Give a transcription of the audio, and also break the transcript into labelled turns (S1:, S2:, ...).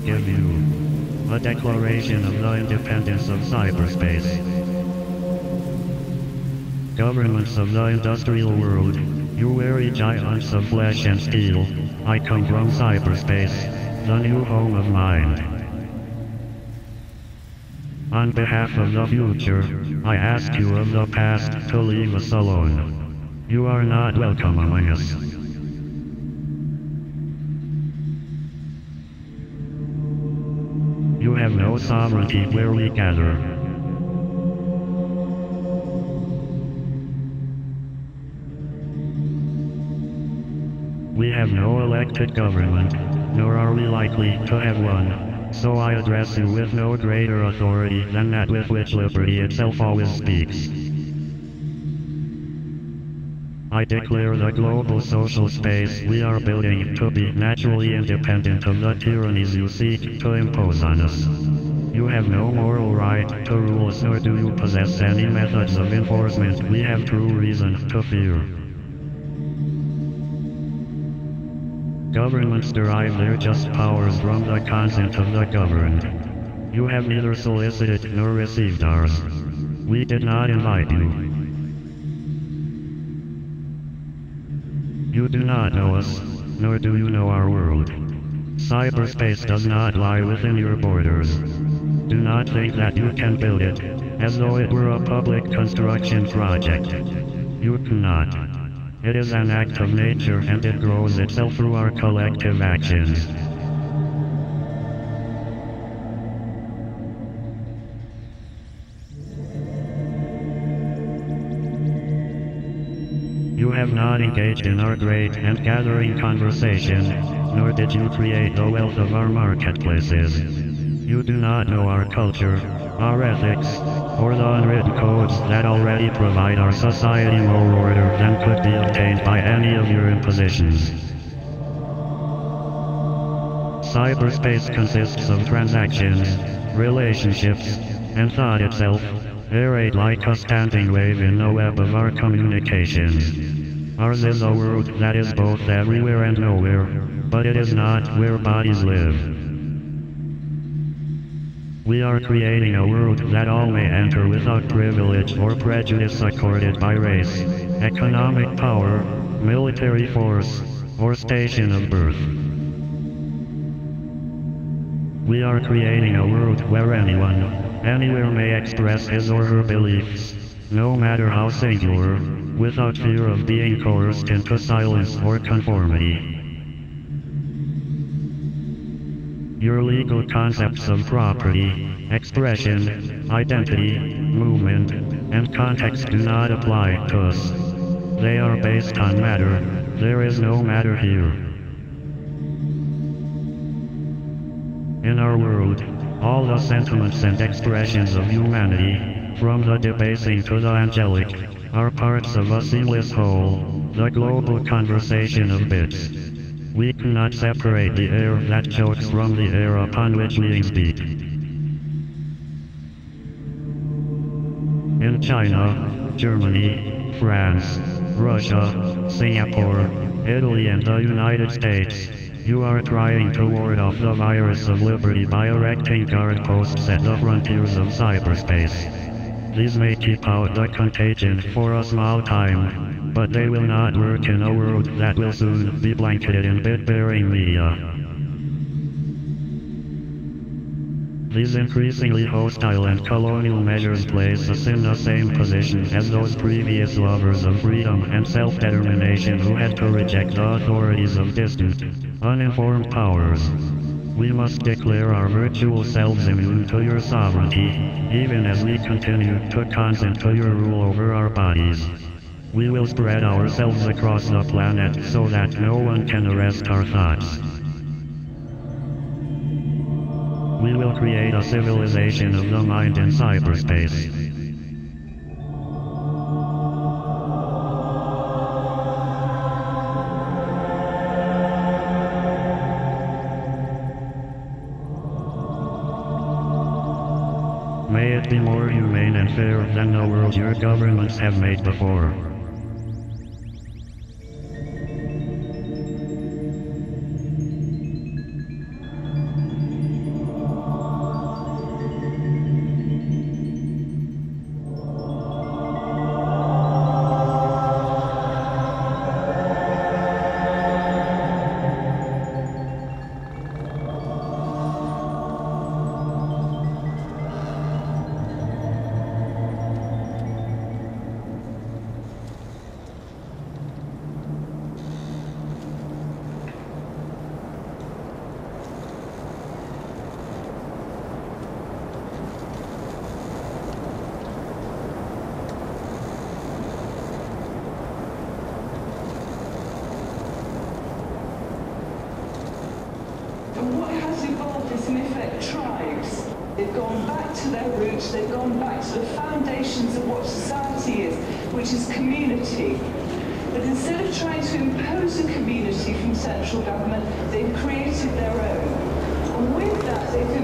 S1: give you a declaration of the independence of cyberspace. Governments of the industrial world, you weary giants of flesh and steel, I come from cyberspace, the new home of mind. On behalf of the future, I ask you of the past to leave us alone. You are not welcome among us. You have no sovereignty where we gather. We have no elected government, nor are we likely to have one, so I address you with no greater authority than that with which liberty itself always speaks. I declare the global social space we are building to be naturally independent of the tyrannies you seek to impose on us. You have no moral right to rule us, nor do you possess any methods of enforcement we have true reason to fear. Governments derive their just powers from the consent of the governed. You have neither solicited nor received ours. We did not invite you. You do not know us, nor do you know our world. Cyberspace does not lie within your borders. Do not think that you can build it, as though it were a public construction project. You cannot. It is an act of nature and it grows itself through our collective actions. You have not engaged in our great and gathering conversation, nor did you create the wealth of our marketplaces. You do not know our culture, our ethics, or the unwritten codes that already provide our society more order than could be obtained by any of your impositions. Cyberspace consists of transactions, relationships, and thought itself, arrayed like a standing wave in the web of our communications. Ours is a world that is both everywhere and nowhere, but it is not where bodies live. We are creating a world that all may enter without privilege or prejudice accorded by race, economic power, military force, or station of birth. We are creating a world where anyone, anywhere may express his or her beliefs, no matter how singular, without fear of being coerced into silence or conformity. Your legal concepts of property, expression, identity, movement, and context do not apply to us. They are based on matter. There is no matter here. In our world, all the sentiments and expressions of humanity, from the debasing to the angelic, are parts of a seamless whole, the global conversation of bits. We cannot separate the air that chokes from the air upon which beings beat. In China, Germany, France, Russia, Singapore, Italy and the United States, you are trying to ward off the virus of liberty by erecting guard posts at the frontiers of cyberspace. These may keep out the contagion for a small time, but they will not work in a world that will soon be blanketed in bit-bearing media. These increasingly hostile and colonial measures place us in the same position as those previous lovers of freedom and self-determination who had to reject the authorities of distant, uninformed powers. We must declare our virtual selves immune to your sovereignty, even as we continue to consent to your rule over our bodies. We will spread ourselves across the planet so that no one can arrest our thoughts. We will create a civilization of the mind in cyberspace. May it be more humane and fair than the world your governments have made before.
S2: in effect, tribes. They've gone back to their roots, they've gone back to the foundations of what society is, which is community. But instead of trying to impose a community from central government, they've created their own. And with that, they've